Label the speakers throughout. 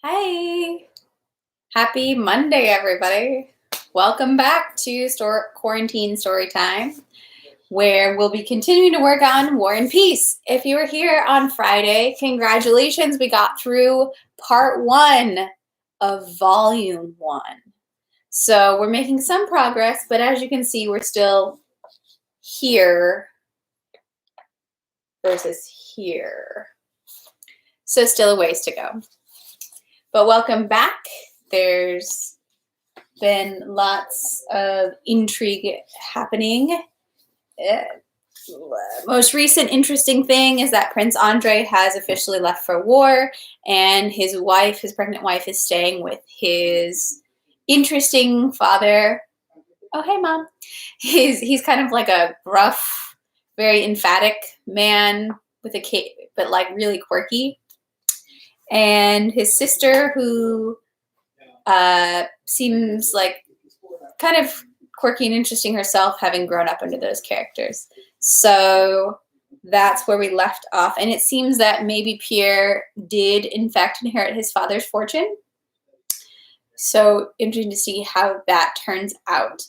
Speaker 1: Hi. Happy Monday, everybody. Welcome back to Quarantine Story Time, where we'll be continuing to work on War and Peace. If you were here on Friday, congratulations. We got through part 1 of volume 1. So we're making some progress, but as you can see, we're still here versus here. So still a ways to go. But welcome back. There's been lots of intrigue happening. Most recent interesting thing is that Prince Andrei has officially left for war, and his wife, his pregnant wife, is staying with his interesting father. Oh, hey, Mom. He's kind of like a rough, very emphatic man with a kid, but like really quirky. And his sister, who seems like kind of quirky and interesting herself, having grown up under those characters. So that's where we left off. And it seems that maybe Pierre did, in fact, inherit his father's fortune. So interesting to see how that turns out.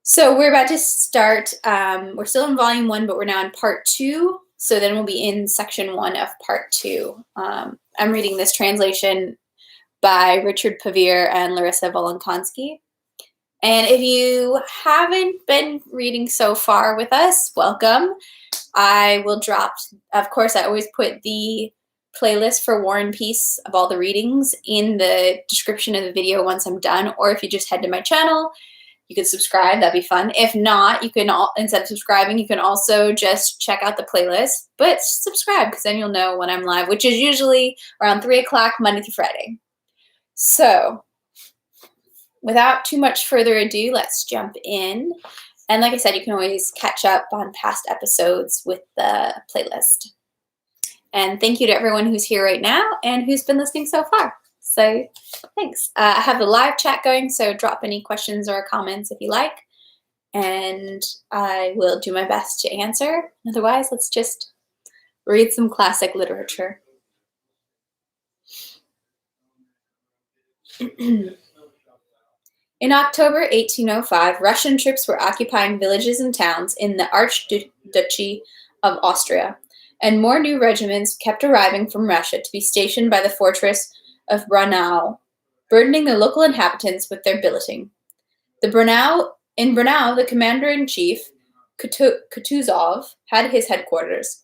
Speaker 1: So we're about to start. We're still in volume 1, but we're now in part 2. So then we'll be in section 1 of part 2. I'm reading this translation by Richard Pevear and Larissa Volokhonsky. And if you haven't been reading so far with us, welcome. I will drop, of course, I always put the playlist for War and Peace of all the readings in the description of the video once I'm done, or if you just head to my channel, you could subscribe. That'd be fun. If not, you can, instead of subscribing, you can also just check out the playlist, but subscribe because then you'll know when I'm live, which is usually around 3 o'clock Monday through Friday. So without too much further ado, let's jump in. And like I said, you can always catch up on past episodes with the playlist. And thank you to everyone who's here right now and who's been listening so far. So thanks. I have the live chat going, so drop any questions or comments if you like, and I will do my best to answer. Otherwise, let's just read some classic literature. In October 1805, Russian troops were occupying villages and towns in the Archduchy of Austria, and more new regiments kept arriving from Russia to be stationed by the fortress of Braunau, burdening the local inhabitants with their billeting. In Braunau, the commander-in-chief, Kutuzov, had his headquarters.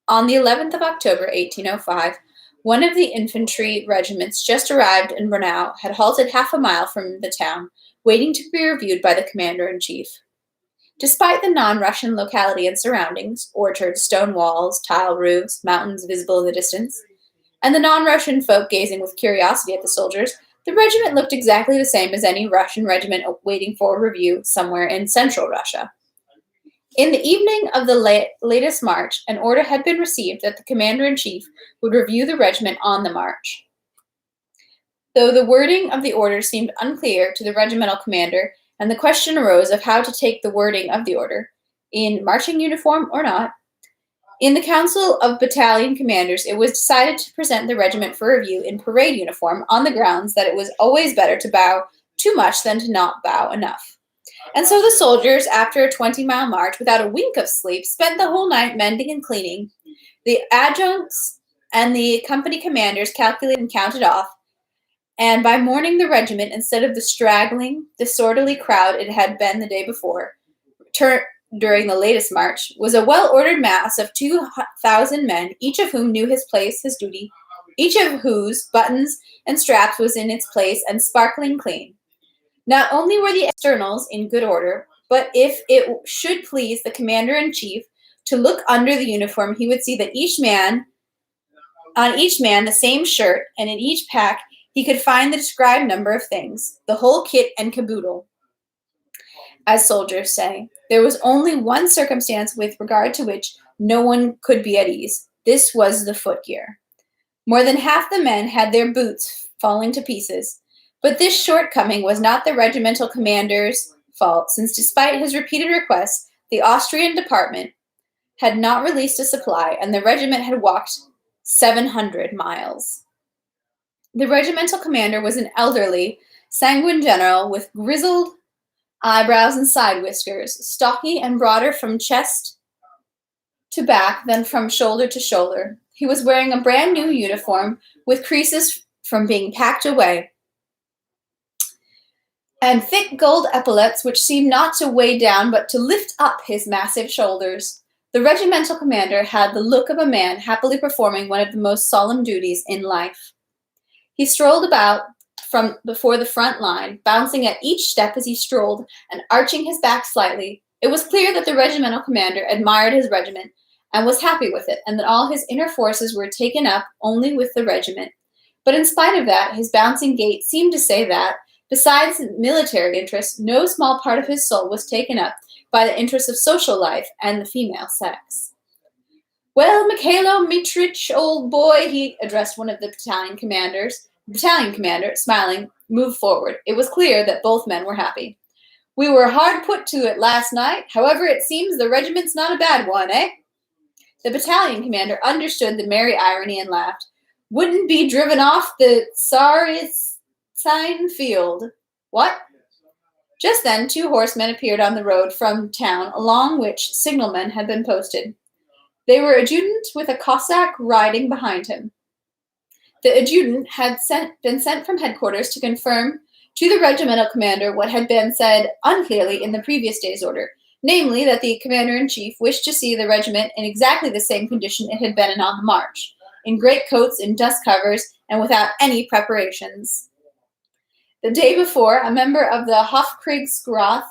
Speaker 1: On the 11th of October, 1805, one of the infantry regiments just arrived in Braunau had halted half a mile from the town, waiting to be reviewed by the commander-in-chief. Despite the non-Russian locality and surroundings, orchards, stone walls, tile roofs, mountains visible in the distance, and the non-Russian folk gazing with curiosity at the soldiers, the regiment looked exactly the same as any Russian regiment waiting for review somewhere in central Russia. In the evening of the latest march, an order had been received that the commander-in-chief would review the regiment on the march. Though the wording of the order seemed unclear to the regimental commander, and the question arose of how to take the wording of the order, in marching uniform or not, in the Council of Battalion Commanders, it was decided to present the regiment for review in parade uniform on the grounds that it was always better to bow too much than to not bow enough. And so the soldiers, after a 20-mile march without a wink of sleep, spent the whole night mending and cleaning. The adjutants and the company commanders calculated and counted off, and by morning the regiment, instead of the straggling, disorderly crowd it had been the day before, during the latest march, was a well-ordered mass of 2,000 men, each of whom knew his place, his duty, each of whose buttons and straps was in its place and sparkling clean. Not only were the externals in good order, but if it should please the commander-in-chief to look under the uniform, he would see that on each man the same shirt, and in each pack he could find the described number of things, the whole kit and caboodle, as soldiers say. There was only one circumstance with regard to which no one could be at ease. This was the footgear. More than half the men had their boots falling to pieces, but this shortcoming was not the regimental commander's fault, since despite his repeated requests, the Austrian department had not released a supply, and the regiment had walked 700 miles. The regimental commander was an elderly, sanguine general with grizzled eyebrows and side whiskers, stocky and broader from chest to back than from shoulder to shoulder. He was wearing a brand new uniform with creases from being packed away, and thick gold epaulets which seemed not to weigh down but to lift up his massive shoulders. The regimental commander had the look of a man happily performing one of the most solemn duties in life. He strolled about from before the front line, bouncing at each step as he strolled and arching his back slightly. It was clear that the regimental commander admired his regiment and was happy with it, and that all his inner forces were taken up only with the regiment. But in spite of that, his bouncing gait seemed to say that, besides military interests, no small part of his soul was taken up by the interests of social life and the female sex. "Well, Mikhailo Mitrich, old boy," he addressed one of the battalion commanders. The battalion commander, smiling, moved forward. It was clear that both men were happy. "We were hard put to it last night. However, it seems the regiment's not a bad one, eh?" The battalion commander understood the merry irony and laughed. "Wouldn't be driven off the Tsaritsyn field. What?" Just then, 2 horsemen appeared on the road from town, along which signalmen had been posted. They were adjutant with a Cossack riding behind him. The adjutant had been sent from headquarters to confirm to the regimental commander what had been said unclearly in the previous day's order, namely that the commander-in-chief wished to see the regiment in exactly the same condition it had been in on the march, in greatcoats, in dust covers, and without any preparations. The day before, a member of the Hofkriegsrath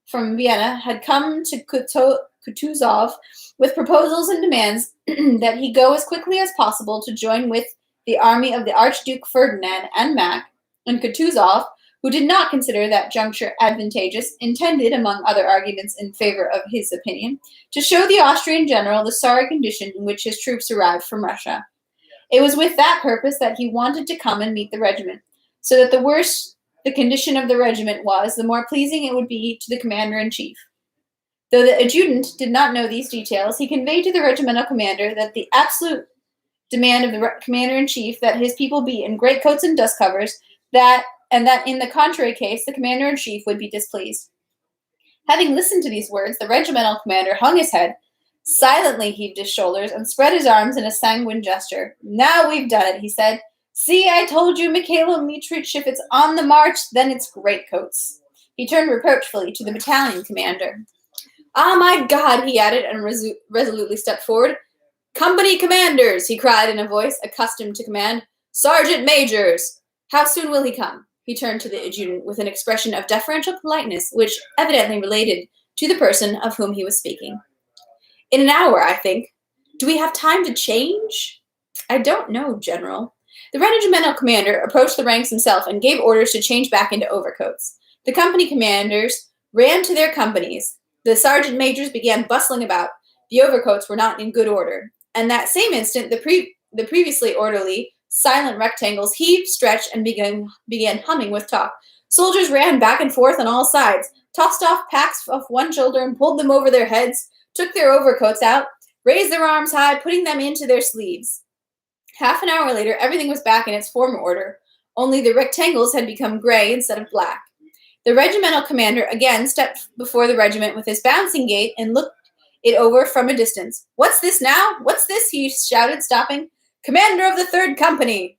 Speaker 1: from Vienna had come to Kutuzov with proposals and demands that he go as quickly as possible to join with the army of the Archduke Ferdinand and Mack, and Kutuzov, who did not consider that juncture advantageous, intended, among other arguments in favor of his opinion, to show the Austrian general the sorry condition in which his troops arrived from Russia. It was with that purpose that he wanted to come and meet the regiment, so that the worse the condition of the regiment was, the more pleasing it would be to the commander-in-chief. Though the adjutant did not know these details, he conveyed to the regimental commander that the absolute demand of the commander-in-chief that his people be in greatcoats and dust covers, and that in the contrary case the commander-in-chief would be displeased. Having listened to these words, the regimental commander hung his head, silently heaved his shoulders, and spread his arms in a sanguine gesture. "Now we've done it," he said. "See, I told you, Mikhailo Mitrich, if it's on the march, then it's greatcoats." He turned reproachfully to the battalion commander. "Ah, my God," he added, and resolutely stepped forward. "Company commanders," he cried in a voice accustomed to command. "Sergeant majors! How soon will he come?" He turned to the adjutant with an expression of deferential politeness which evidently related to the person of whom he was speaking. "In an hour, I think." "Do we have time to change?" "I don't know, General." The regimental commander approached the ranks himself and gave orders to change back into overcoats. The company commanders ran to their companies. The sergeant majors began bustling about. The overcoats were not in good order. And that same instant, the previously orderly, silent rectangles heaved, stretched, and began humming with talk. Soldiers ran back and forth on all sides, tossed off packs off one shoulder and pulled them over their heads, took their overcoats out, raised their arms high, putting them into their sleeves. Half an hour later, everything was back in its former order, only the rectangles had become gray instead of black. The regimental commander again stepped before the regiment with his bouncing gait and looked it over from a distance. "What's this now? What's this?" he shouted, stopping. "Commander of the 3rd Company!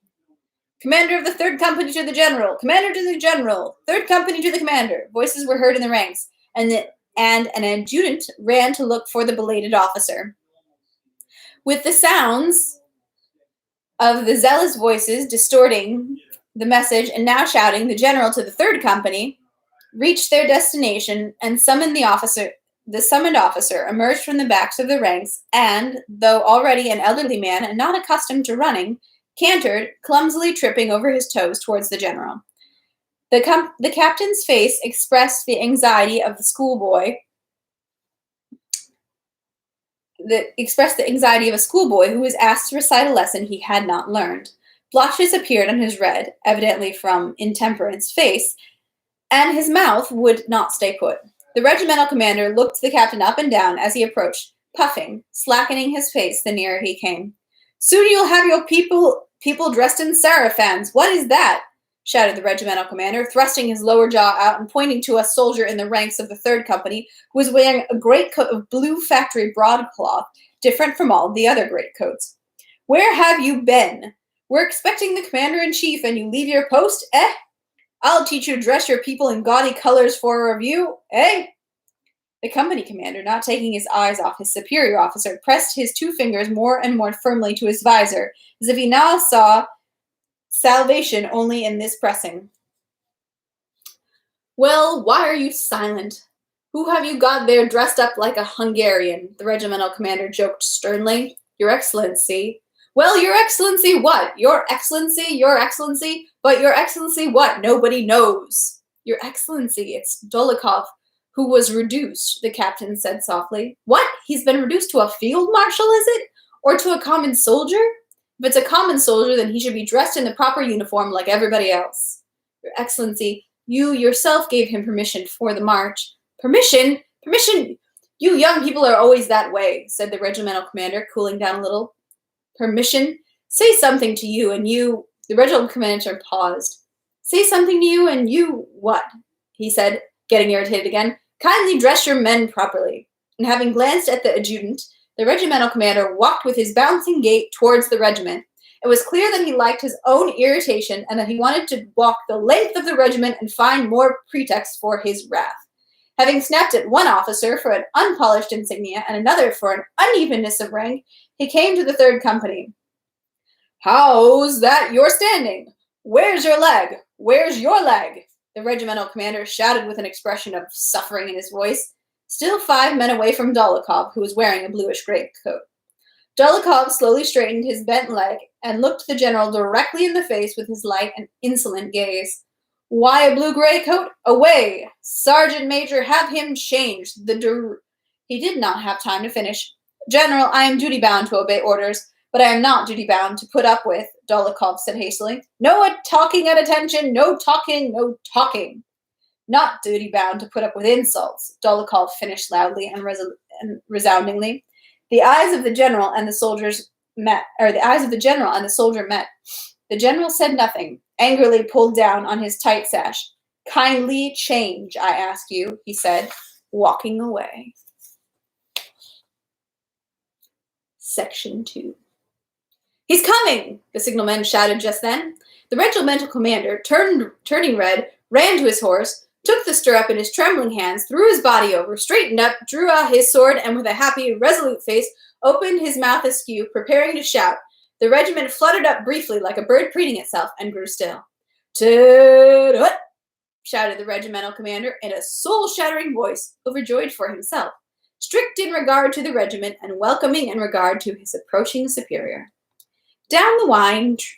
Speaker 1: Commander of the 3rd Company to the General! Commander to the General! 3rd Company to the Commander!" Voices were heard in the ranks, and an adjutant ran to look for the belated officer. With the sounds of the zealous voices distorting the message and now shouting, the general to the 3rd Company reached their destination and summoned the officer. The summoned officer emerged from the backs of the ranks and, though already an elderly man and not accustomed to running, cantered, clumsily tripping over his toes towards the general. The captain's face expressed the anxiety of the schoolboy. Expressed the anxiety of a schoolboy who was asked to recite a lesson he had not learned. Blushes appeared on his red, evidently from intemperance, face, and his mouth would not stay put. The regimental commander looked the captain up and down as he approached, puffing, slackening his pace the nearer he came. "Soon you'll have your people dressed in sarafans. What is that?" shouted the regimental commander, thrusting his lower jaw out and pointing to a soldier in the ranks of the 3rd Company who was wearing a greatcoat of blue factory broadcloth, different from all the other greatcoats. "Where have you been? We're expecting the commander-in-chief and you leave your post, eh? I'll teach you to dress your people in gaudy colors for a review, eh?" The company commander, not taking his eyes off his superior officer, pressed his 2 fingers more and more firmly to his visor, as if he now saw salvation only in this pressing. "Well, why are you silent? Who have you got there dressed up like a Hungarian?" the regimental commander joked sternly. "Your Excellency." "Well, Your Excellency what? Your Excellency, Your Excellency, but Your Excellency what? Nobody knows." "Your Excellency, it's Dolokhov, who was reduced," the captain said softly. "What? He's been reduced to a field marshal, is it? Or to a common soldier? If it's a common soldier, then he should be dressed in the proper uniform like everybody else." "Your Excellency, you yourself gave him permission for the march." "Permission? Permission? You young people are always that way," said the regimental commander, cooling down a little. "Permission? Say something to you and you—" The regimental commander paused. "Say something to you and you what?" he said, getting irritated again. "Kindly dress your men properly." And having glanced at the adjutant, the regimental commander walked with his bouncing gait towards the regiment. It was clear that he liked his own irritation and that he wanted to walk the length of the regiment and find more pretext for his wrath. Having snapped at one officer for an unpolished insignia and another for an unevenness of rank, he came to the 3rd Company. "How's that you're standing? Where's your leg? Where's your leg?" the regimental commander shouted with an expression of suffering in his voice, still 5 men away from Dolokhov, who was wearing a bluish greatcoat. Dolokhov slowly straightened his bent leg and looked the general directly in the face with his light and insolent gaze. "Why a blue greatcoat? Away! Sergeant Major, have him changed." He did not have time to finish. "General, I am duty-bound to obey orders, but I am not duty-bound to put up with," Dolokhov said hastily. "No talking at attention, no talking, no talking." "Not duty-bound to put up with insults," Dolokhov finished loudly and resoundingly. The eyes of the general and the soldier met. The general said nothing, angrily pulled down on his tight sash. "Kindly change, I ask you," he said, walking away. Section 2. "He's coming!" the signalman shouted just then. The regimental commander, turning red, ran to his horse, took the stirrup in his trembling hands, threw his body over, straightened up, drew out his sword, and with a happy, resolute face, opened his mouth askew, preparing to shout. The regiment fluttered up briefly like a bird preening itself and grew still. "Tut-hut!" shouted the regimental commander in a soul-shattering voice, overjoyed for himself, strict in regard to the regiment and welcoming in regard to his approaching superior. Down the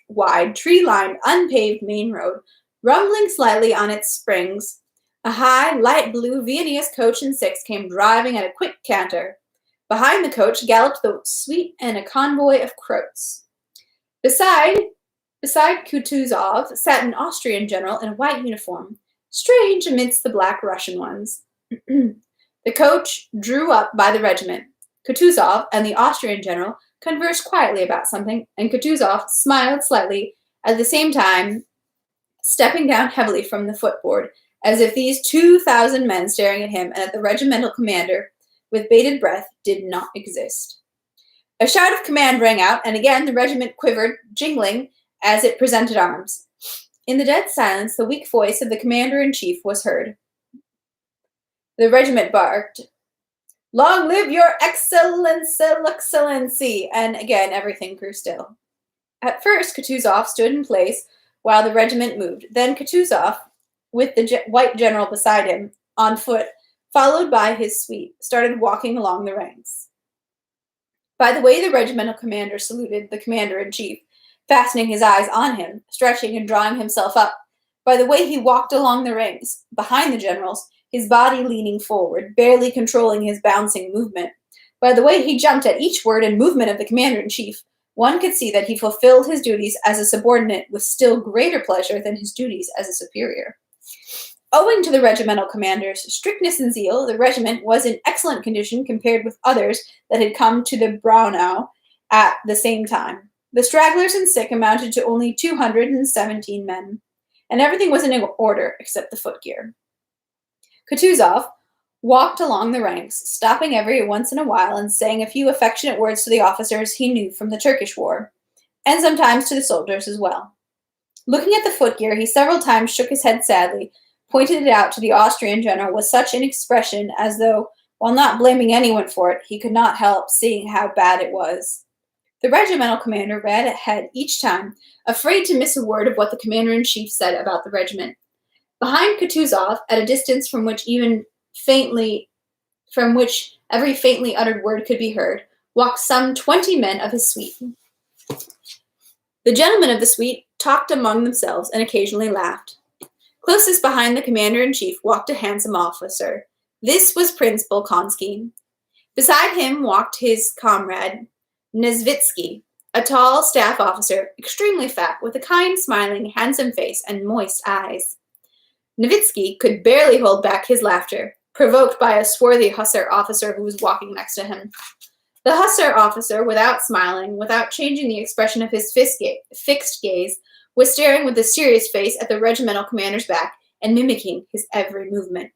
Speaker 1: wide, tree-lined, unpaved main road, rumbling slightly on its springs, a high, light blue Viennese coach and 6 came driving at a quick canter. Behind the coach galloped the suite and a convoy of Croats. Beside Kutuzov sat an Austrian general in a white uniform, strange amidst the black Russian ones. The coach drew up by the regiment. Kutuzov and the Austrian general conversed quietly about something, and Kutuzov smiled slightly, at the same time stepping down heavily from the footboard, as if these 2,000 men staring at him and at the regimental commander with bated breath did not exist. A shout of command rang out, and again the regiment quivered, jingling, as it presented arms. In the dead silence, the weak voice of the commander-in-chief was heard. The regiment barked, "Long live your excellency!" And again everything grew still. At first, Kutuzov stood in place while the regiment moved. Then Kutuzov, with the white general beside him, on foot, followed by his suite, started walking along the ranks. By the way the regimental commander saluted the commander-in-chief, fastening his eyes on him, stretching and drawing himself up, by the way he walked along the ranks, behind the generals, his body leaning forward, barely controlling his bouncing movement, by the way he jumped at each word and movement of the commander-in-chief, one could see that he fulfilled his duties as a subordinate with still greater pleasure than his duties as a superior. Owing to the regimental commander's strictness and zeal, the regiment was in excellent condition compared with others that had come to the Braunau at the same time. The stragglers and sick amounted to only 217 men, and everything was in order except the footgear. Kutuzov walked along the ranks, stopping every once in a while and saying a few affectionate words to the officers he knew from the Turkish War, and sometimes to the soldiers as well. Looking at the footgear, he several times shook his head sadly, pointed it out to the Austrian general with such an expression as though, while not blaming anyone for it, he could not help seeing how bad it was. The regimental commander read ahead each time, afraid to miss a word of what the commander-in-chief said about the regiment. Behind Kutuzov, at a distance from which every faintly uttered word could be heard, walked some 20 men of his suite. The gentlemen of the suite talked among themselves and occasionally laughed. Closest behind the commander-in-chief walked a handsome officer. This was Prince Bolkonsky. Beside him walked his comrade, Nesvitsky, a tall staff officer, extremely fat, with a kind, smiling, handsome face and moist eyes. Nesvitsky could barely hold back his laughter, provoked by a swarthy hussar officer who was walking next to him. The hussar officer, without smiling, without changing the expression of his fixed gaze, was staring with a serious face at the regimental commander's back and mimicking his every movement.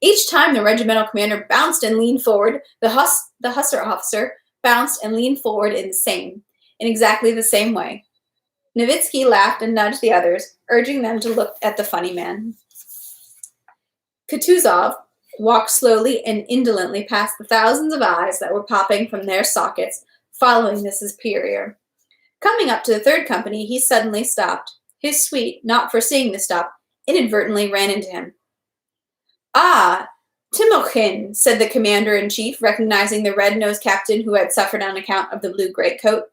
Speaker 1: Each time the regimental commander bounced and leaned forward, the hussar officer bounced and leaned forward in exactly the same way. Nowitzki laughed and nudged the others, urging them to look at the funny man. Kutuzov walked slowly and indolently past the thousands of eyes that were popping from their sockets, following the superior. Coming up to the third company, he suddenly stopped. His suite, not foreseeing the stop, inadvertently ran into him. "Ah, Timokhin," said the commander-in-chief, recognizing the red-nosed captain who had suffered on account of the blue greatcoat.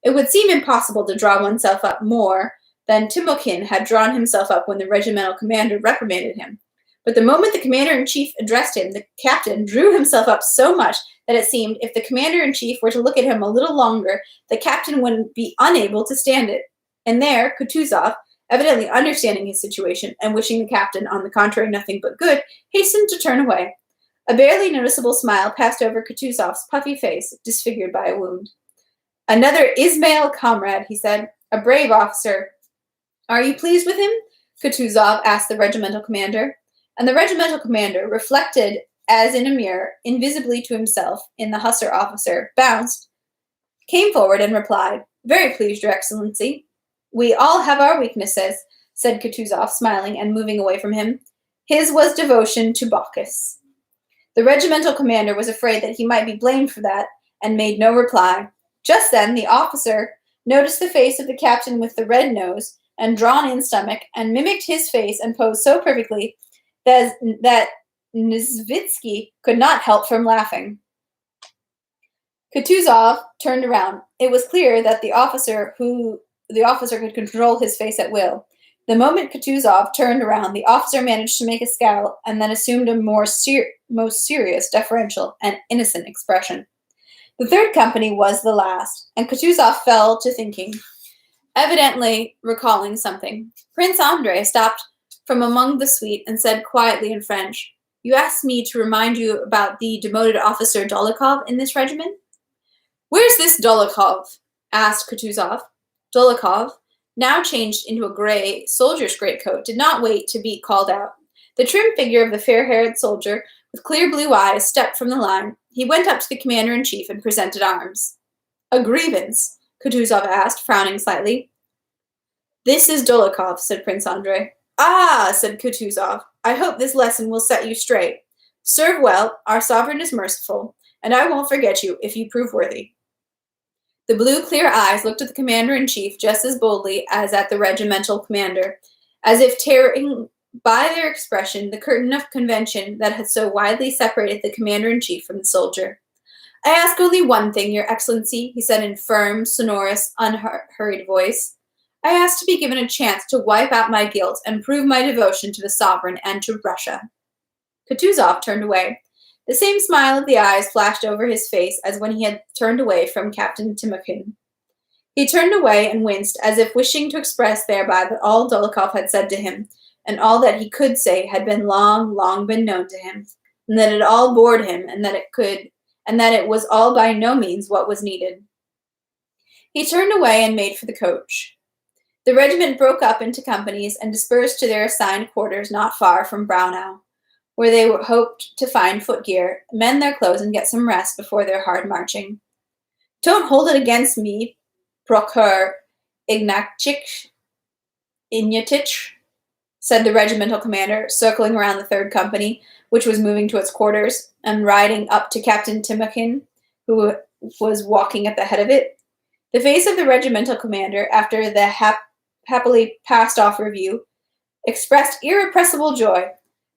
Speaker 1: It would seem impossible to draw oneself up more than Timokhin had drawn himself up when the regimental commander reprimanded him. But the moment the commander-in-chief addressed him, the captain drew himself up so much that it seemed if the commander-in-chief were to look at him a little longer, the captain would be unable to stand it. And there, Kutuzov, evidently understanding his situation and wishing the captain, on the contrary, nothing but good, hastened to turn away. A barely noticeable smile passed over Kutuzov's puffy face, disfigured by a wound. "Another Ismail comrade," he said. "A brave officer." "Are you pleased with him?" Kutuzov asked the regimental commander. And the regimental commander, reflected as in a mirror, invisibly to himself, in the hussar officer, bounced, came forward and replied, "Very pleased, Your Excellency." "We all have our weaknesses," said Kutuzov, smiling and moving away from him. His was devotion to Bacchus. The regimental commander was afraid that he might be blamed for that, and made no reply. Just then the officer noticed the face of the captain with the red nose and drawn-in stomach, and mimicked his face and pose so perfectly that Nesvitsky could not help from laughing. Kutuzov turned around. It was clear that the officer could control his face at will. The moment Kutuzov turned around, the officer managed to make a scowl and then assumed a most serious, deferential, and innocent expression. The third company was the last, and Kutuzov fell to thinking, evidently recalling something. Prince Andrei stopped from among the suite and said quietly in French, "You asked me to remind you about the demoted officer Dolokhov in this regiment?" "Where's this Dolokhov?" asked Kutuzov. Dolokhov, now changed into a gray soldier's greatcoat, did not wait to be called out. The trim figure of the fair-haired soldier, with clear blue eyes, stepped from the line. He went up to the commander-in-chief and presented arms. "A grievance?" Kutuzov asked, frowning slightly. "This is Dolokhov," said Prince Andrei. "Ah," said Kutuzov, "I hope this lesson will set you straight. Serve well, our sovereign is merciful, and I won't forget you if you prove worthy." The blue, clear eyes looked at the commander-in-chief just as boldly as at the regimental commander, as if tearing by their expression the curtain of convention that had so widely separated the commander-in-chief from the soldier. "I ask only one thing, Your Excellency," he said in firm, sonorous, unhurried voice. "I ask to be given a chance to wipe out my guilt and prove my devotion to the sovereign and to Russia." Kutuzov turned away. The same smile of the eyes flashed over his face as when he had turned away from Captain Timokhin. He turned away and winced, as if wishing to express thereby all Dolokhov had said to him, and all that he could say had been long, long been known to him, and that it all bored him, and that it was all by no means what was needed. He turned away and made for the coach. The regiment broke up into companies and dispersed to their assigned quarters not far from Braunau, where they hoped to find footgear, mend their clothes, and get some rest before their hard marching. "Don't hold it against me, Procureur Ignatitch," said the regimental commander, circling around the third company, which was moving to its quarters, and riding up to Captain Timokhin, who was walking at the head of it. The face of the regimental commander, after the happily passed-off review, expressed irrepressible joy.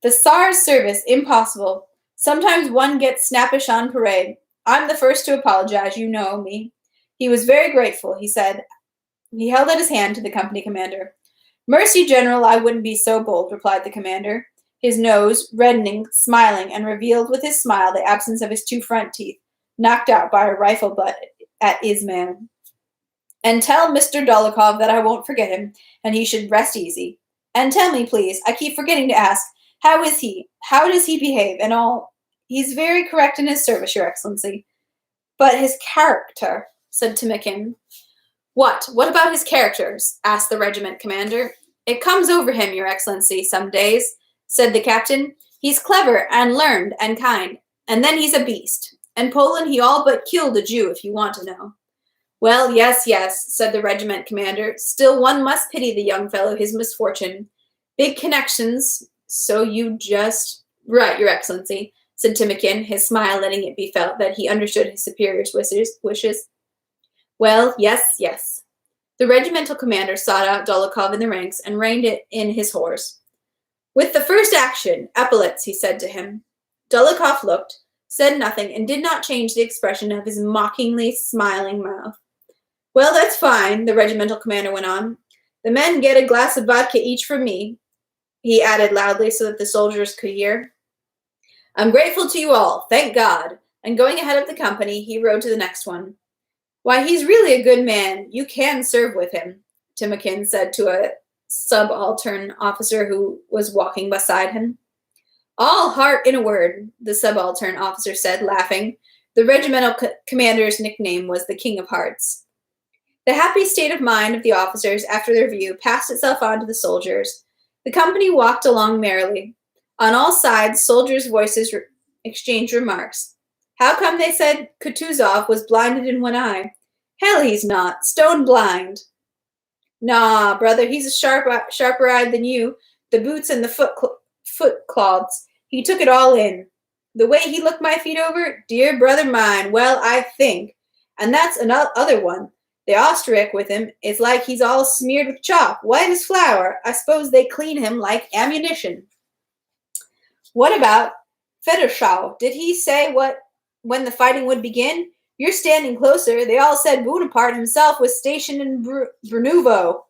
Speaker 1: "The Tsar's service, impossible. Sometimes one gets snappish on parade. I'm the first to apologize, you know me." He was very grateful, he said. He held out his hand to the company commander. "Mercy, General, I wouldn't be so bold," replied the commander, his nose reddening, smiling, and revealed with his smile the absence of his two front teeth, knocked out by a rifle butt at Izmail. "And tell Mr. Dolokhov that I won't forget him, and he should rest easy. And tell me, please, I keep forgetting to ask, how is he? How does he behave and all?" "He's very correct in his service, Your Excellency." "But his character," said Timokhin. What about his characters?" asked the regiment commander. "It comes over him, Your Excellency, some days," said the captain. "He's clever and learned and kind, and then he's a beast. In Poland he all but killed a Jew, if you want to know." "Well, yes, said the regiment commander. "Still one must pity the young fellow his misfortune. Big connections, so you just—" "Right, Your Excellency," said Timokhin, his smile letting it be felt that he understood his superior's wishes. "Well, yes." The regimental commander sought out Dolokhov in the ranks and reined in his horse. "With the first action, epaulets," he said to him. Dolokhov looked, said nothing, and did not change the expression of his mockingly smiling mouth. "Well, that's fine," the regimental commander went on. "The men get a glass of vodka each from me," he added loudly so that the soldiers could hear. "I'm grateful to you all, thank God." And going ahead of the company, he rode to the next one. "Why, he's really a good man. You can serve with him," Timokhin said to a subaltern officer who was walking beside him. "All heart in a word," the subaltern officer said, laughing. The regimental commander's nickname was the King of Hearts. The happy state of mind of the officers after their view passed itself on to the soldiers. The company walked along merrily. On all sides, soldiers' voices exchanged remarks. How come they said Kutuzov was blinded in one eye? Hell, he's not. Stone blind. Nah, brother, he's sharper-eyed than you. The boots and the foot cloths. He took it all in. The way he looked my feet over, dear brother mine, well, I think. And that's another one. The Austriac with him, it's like he's all smeared with chalk, white as flour. I suppose they clean him like ammunition. What about Federschau? Did he say when the fighting would begin? You're standing closer. They all said Bonaparte himself was stationed in Brnuvo.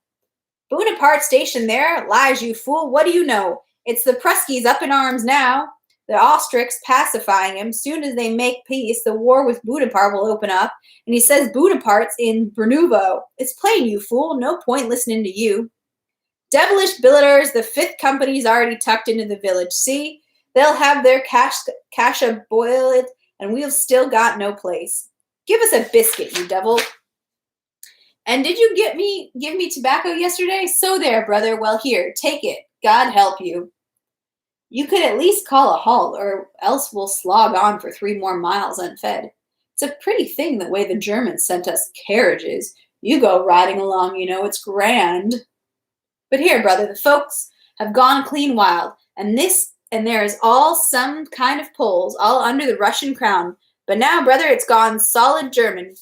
Speaker 1: Bonaparte stationed there? Lies, you fool. What do you know? It's the Pruskies up in arms now. The Austrics pacifying him. Soon as they make peace, the war with Bonaparte will open up. And he says Bonaparte's in Brnuvo. It's plain, you fool. No point listening to you. Devilish billeters. The 5th Company's already tucked into the village. See? They'll have their kasha boiled, and we've still got no place. Give us a biscuit, you devil. And did you give me tobacco yesterday? So there, brother. Well, here, take it. God help you. You could at least call a halt, or else we'll slog on for 3 more miles unfed. It's a pretty thing the way the Germans sent us carriages. You go riding along, you know, it's grand. But here, brother, the folks have gone clean wild, and there is all some kind of Poles, all under the Russian crown. But now, brother, it's gone solid German.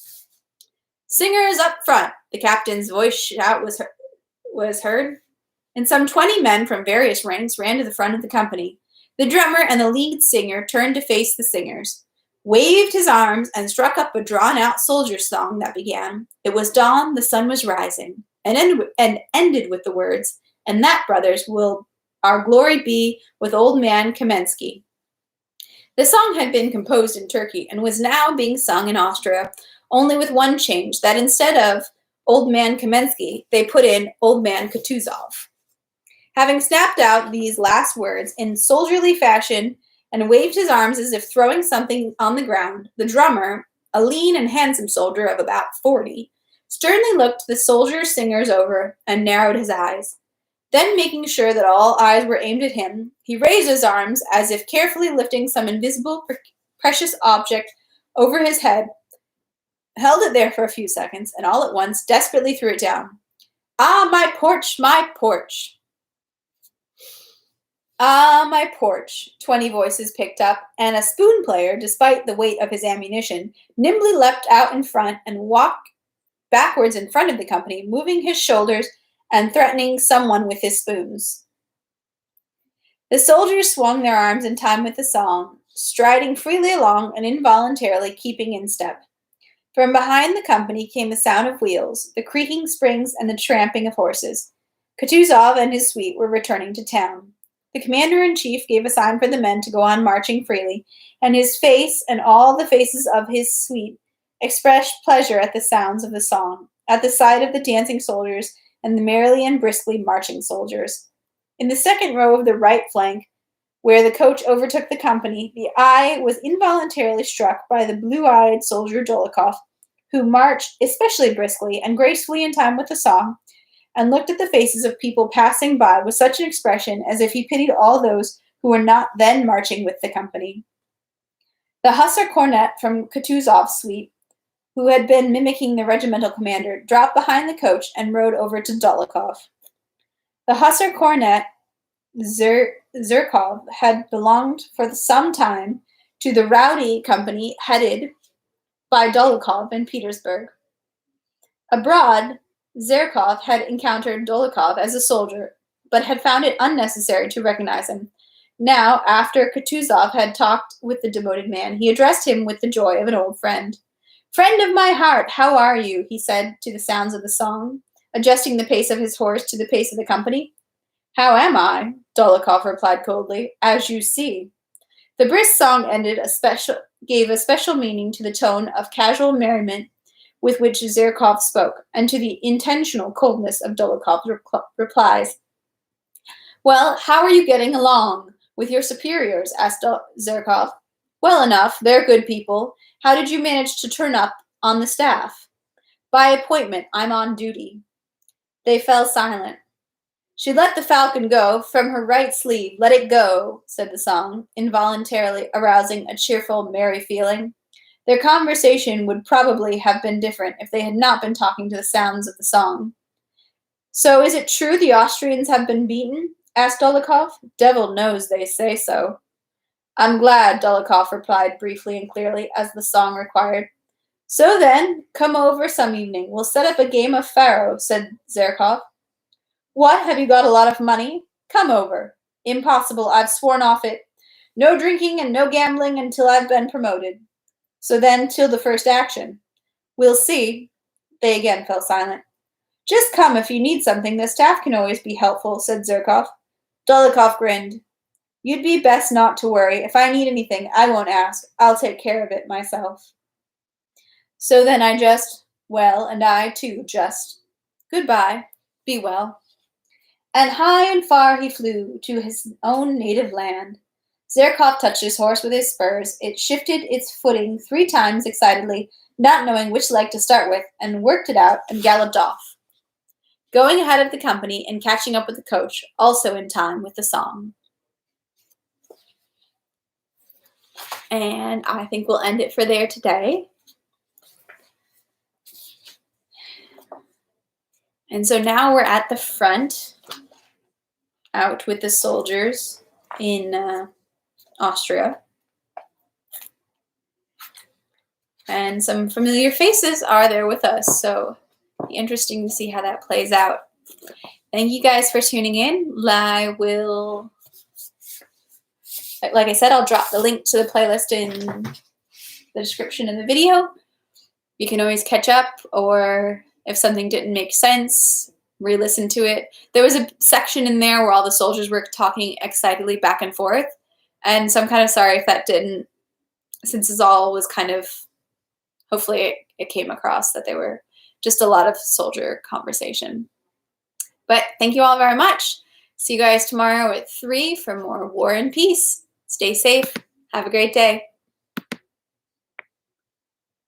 Speaker 1: Singers up front, the captain's voice shout was heard, and some 20 men from various ranks ran to the front of the company. The drummer and the lead singer turned to face the singers, waved his arms, and struck up a drawn-out soldier song that began. It was dawn, the sun was rising, and ended with the words, "And that, brothers, will our glory be with old man Kamensky." The song had been composed in Turkey and was now being sung in Austria, only with one change, that instead of old man Kamensky, they put in old man Kutuzov. Having snapped out these last words in soldierly fashion and waved his arms as if throwing something on the ground, the drummer, a lean and handsome soldier of about 40, sternly looked the soldier-singers over and narrowed his eyes. Then, making sure that all eyes were aimed at him, he raised his arms as if carefully lifting some invisible, precious object over his head, held it there for a few seconds, and all at once desperately threw it down. "Ah, my porch, my porch!" "Ah, my porch," 20 voices picked up, and a spoon player, despite the weight of his ammunition, nimbly leapt out in front and walked backwards in front of the company, moving his shoulders and threatening someone with his spoons. The soldiers swung their arms in time with the song, striding freely along and involuntarily keeping in step. From behind the company came the sound of wheels, the creaking springs, and the tramping of horses. Kutuzov and his suite were returning to town. The commander-in-chief gave a sign for the men to go on marching freely, and his face and all the faces of his suite expressed pleasure at the sounds of the song, at the sight of the dancing soldiers and the merrily and briskly marching soldiers. In the second row of the right flank, where the coach overtook the company, the eye was involuntarily struck by the blue-eyed soldier Dolokhov, who marched especially briskly and gracefully in time with the song, and looked at the faces of people passing by with such an expression as if he pitied all those who were not then marching with the company. The hussar cornet from Kutuzov's suite, who had been mimicking the regimental commander, dropped behind the coach and rode over to Dolokhov. The hussar cornet, Zherkov, had belonged for some time to the rowdy company headed by Dolokhov in Petersburg. Abroad, Zherkov had encountered Dolokhov as a soldier, but had found it unnecessary to recognize him. Now, after Kutuzov had talked with the demoted man, he addressed him with the joy of an old friend. "Friend of my heart, how are you?" he said to the sounds of the song, adjusting the pace of his horse to the pace of the company. "How am I?" Dolokhov replied coldly. "As you see." The brisk song gave a special meaning to the tone of casual merriment with which Zherkov spoke, and to the intentional coldness of Dolokhov's replies. "Well, how are you getting along with your superiors?" asked Zherkov. "Well enough, they're good people. How did you manage to turn up on the staff?" "By appointment. I'm on duty." They fell silent. "She let the falcon go from her right sleeve. Let it go," said the song, involuntarily arousing a cheerful, merry feeling. Their conversation would probably have been different if they had not been talking to the sounds of the song. "So is it true the Austrians have been beaten?" asked Dolokhov. "Devil knows, they say so." "I'm glad," Dolokhov replied briefly and clearly, as the song required. "So then, come over some evening. We'll set up a game of faro," said Zherkov. "What, have you got a lot of money? Come over." "Impossible, I've sworn off it. No drinking and no gambling until I've been promoted." "So then, till the first action." "We'll see." They again fell silent. "Just come if you need something. The staff can always be helpful," said Zherkov. Dolokhov grinned. "You'd be best not to worry. If I need anything, I won't ask. I'll take care of it myself." "So then I just, well, and I too just. Goodbye. Be well." And high and far he flew to his own native land. Zherkov touched his horse with his spurs. It shifted its footing 3 times excitedly, not knowing which leg to start with, and worked it out and galloped off, going ahead of the company and catching up with the coach, also in time with the song. And I think we'll end it for there today. And so now we're at the front, out with the soldiers in Austria. And some familiar faces are there with us, so it'll be interesting to see how that plays out. Thank you guys for tuning in. I will, like I said, I'll drop the link to the playlist in the description of the video. You can always catch up, or if something didn't make sense, re-listen to it. There was a section in there where all the soldiers were talking excitedly back and forth, and so I'm kind of sorry if that didn't, since this all was kind of, hopefully it came across that they were just a lot of soldier conversation. But thank you all very much. See you guys tomorrow at 3 for more War and Peace. Stay safe. Have a great day.